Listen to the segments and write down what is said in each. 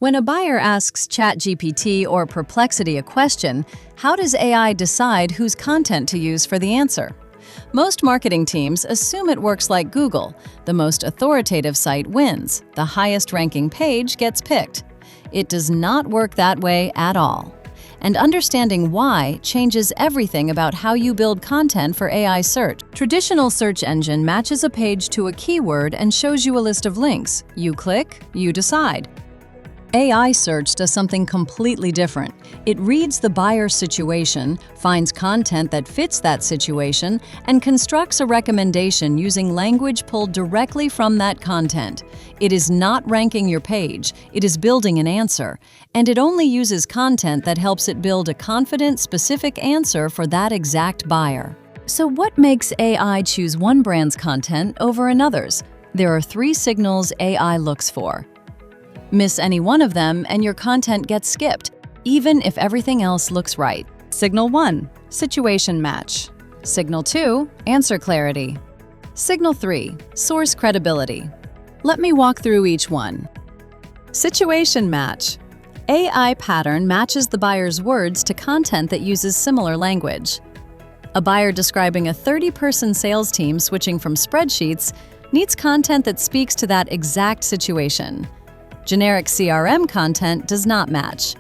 When a buyer asks ChatGPT or Perplexity a question, how does AI decide whose content to use for the answer? Most marketing teams assume it works like Google. The most authoritative site wins. The highest-ranking page gets picked. It does not work that way at all. And understanding why changes everything about how you build content for AI search. Traditional search engine matches a page to a keyword and shows you a list of links. You click, you decide. AI search does something completely different. It reads the buyer's situation, finds content that fits that situation, and constructs a recommendation using language pulled directly from that content. It is not ranking your page, it is building an answer, and it only uses content that helps it build a confident, specific answer for that exact buyer. So what makes AI choose one brand's content over another's? There are 3 signals AI looks for. Miss any one of them and your content gets skipped, even if everything else looks right. Signal 1, situation match. Signal 2, answer clarity. Signal 3, source credibility. Let me walk through each one. Situation match. AI pattern matches the buyer's words to content that uses similar language. A buyer describing a 30-person sales team switching from spreadsheets needs content that speaks to that exact situation. Generic CRM content does not match.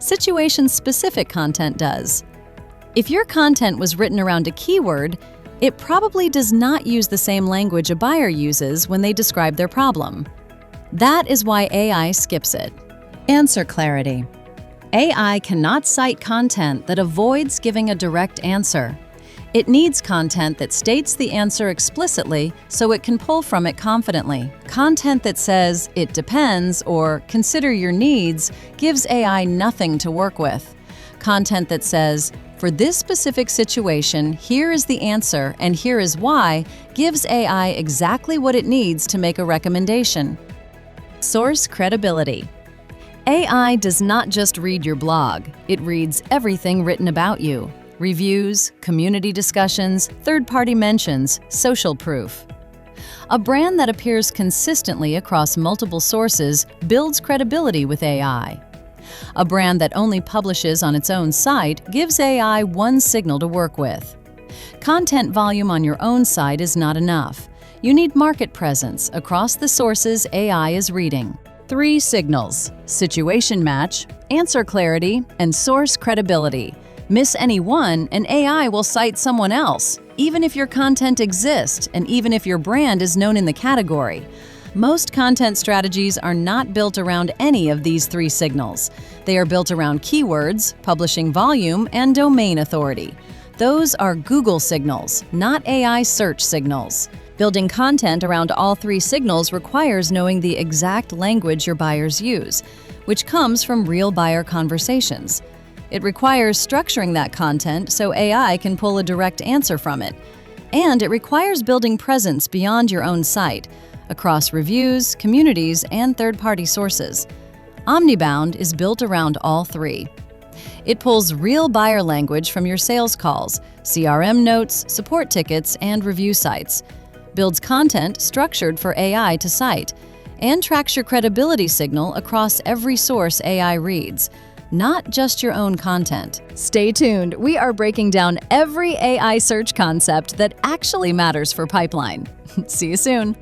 Situation-specific content does. If your content was written around a keyword, it probably does not use the same language a buyer uses when they describe their problem. That is why AI skips it. Answer clarity. AI cannot cite content that avoids giving a direct answer. It needs content that states the answer explicitly so it can pull from it confidently. Content that says, "it depends," or "consider your needs," gives AI nothing to work with. Content that says, "for this specific situation, here is the answer and here is why," gives AI exactly what it needs to make a recommendation. Source credibility. AI does not just read your blog, it reads everything written about you. Reviews, community discussions, third-party mentions, social proof. A brand that appears consistently across multiple sources builds credibility with AI. A brand that only publishes on its own site gives AI one signal to work with. Content volume on your own site is not enough. You need market presence across the sources AI is reading. 3 signals: situation match, answer clarity, and source credibility. Miss any one, and AI will cite someone else, even if your content exists and even if your brand is known in the category. Most content strategies are not built around any of these 3 signals. They are built around keywords, publishing volume, and domain authority. Those are Google signals, not AI search signals. Building content around all 3 signals requires knowing the exact language your buyers use, which comes from real buyer conversations. It requires structuring that content so AI can pull a direct answer from it. And it requires building presence beyond your own site, across reviews, communities, and third-party sources. Omnibound is built around all 3. It pulls real buyer language from your sales calls, CRM notes, support tickets, and review sites, builds content structured for AI to cite, and tracks your credibility signal across every source AI reads, not just your own content. Stay tuned. We are breaking down every AI search concept that actually matters for pipeline. See you soon.